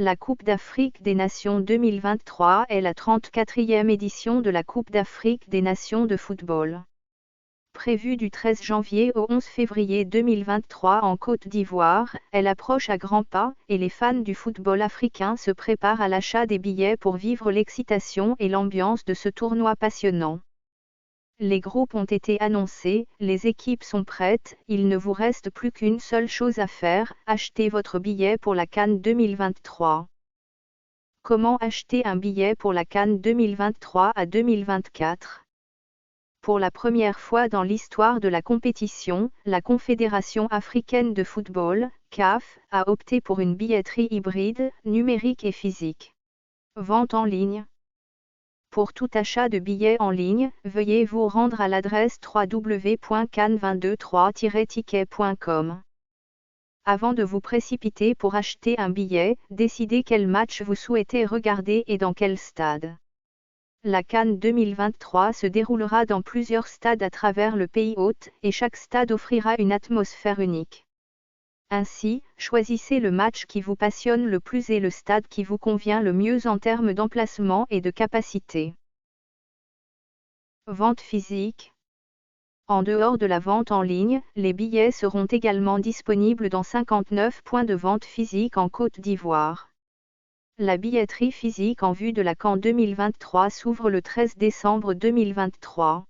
La Coupe d'Afrique des Nations 2023 est la 34e édition de la Coupe d'Afrique des Nations de football. Prévue du 13 janvier au 11 février 2023 en Côte d'Ivoire, elle approche à grands pas et les fans du football africain se préparent à l'achat des billets pour vivre l'excitation et l'ambiance de ce tournoi passionnant. Les groupes ont été annoncés, les équipes sont prêtes, il ne vous reste plus qu'une seule chose à faire, acheter votre billet pour la CAN 2023. Comment acheter un billet pour la CAN 2023 à 2024? Pour la première fois dans l'histoire de la compétition, la Confédération africaine de football, CAF, a opté pour une billetterie hybride, numérique et physique. Vente en ligne. Pour tout achat de billets en ligne, veuillez vous rendre à l'adresse www.can223-ticket.com. Avant de vous précipiter pour acheter un billet, décidez quel match vous souhaitez regarder et dans quel stade. La CAN 2023 se déroulera dans plusieurs stades à travers le pays hôte, et chaque stade offrira une atmosphère unique. Ainsi, choisissez le match qui vous passionne le plus et le stade qui vous convient le mieux en termes d'emplacement et de capacité. Vente physique. En dehors de la vente en ligne, les billets seront également disponibles dans 59 points de vente physique en Côte d'Ivoire. La billetterie physique en vue de la CAN 2023 s'ouvre le 13 décembre 2023.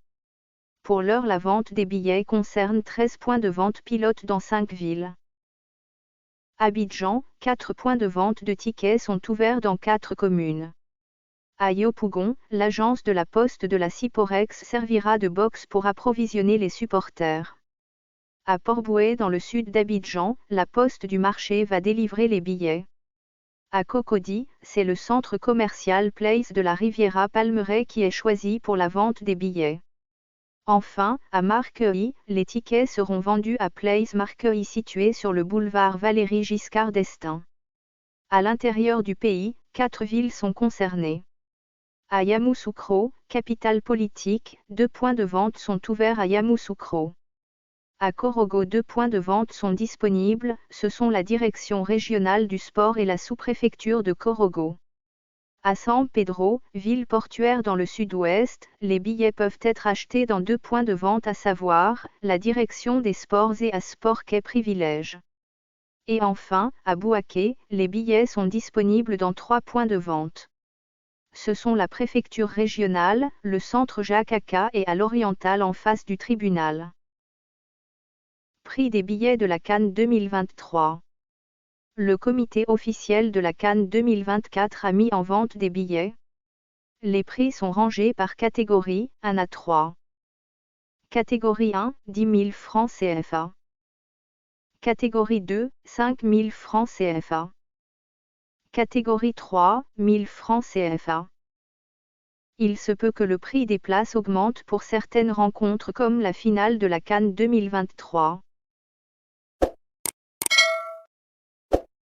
Pour l'heure, la vente des billets concerne 13 points de vente pilotes dans 5 villes. Abidjan, 4 points de vente de tickets sont ouverts dans 4 communes. À Yopougon, l'agence de la poste de la Ciporex servira de box pour approvisionner les supporters. À Port-Bouët dans le sud d'Abidjan, la poste du marché va délivrer les billets. À Cocody, c'est le centre commercial Place de la Riviera Palmeraie qui est choisi pour la vente des billets. Enfin, à Marqueuil, les tickets seront vendus à Place Marqueuil situé sur le boulevard Valéry Giscard d'Estaing. À l'intérieur du pays, 4 villes sont concernées. À Yamoussoukro, capitale politique, 2 points de vente sont ouverts à Yamoussoukro. À Korogo, 2 points de vente sont disponibles, ce sont la direction régionale du sport et la sous-préfecture de Korogo. À San Pedro, ville portuaire dans le sud-ouest, les billets peuvent être achetés dans 2 points de vente à savoir, la direction des sports et à Sport Quai Privilège. Et enfin, à Bouaké, les billets sont disponibles dans 3 points de vente. Ce sont la préfecture régionale, le centre Jacques Aka et à l'oriental en face du tribunal. Prix des billets de la CAN 2023. Le comité officiel de la CAN 2024 a mis en vente des billets. Les prix sont rangés par catégorie, 1 à 3. Catégorie 1, 10 000 francs CFA. Catégorie 2, 5 000 francs CFA. Catégorie 3, 1 000 francs CFA. Il se peut que le prix des places augmente pour certaines rencontres comme la finale de la CAN 2023.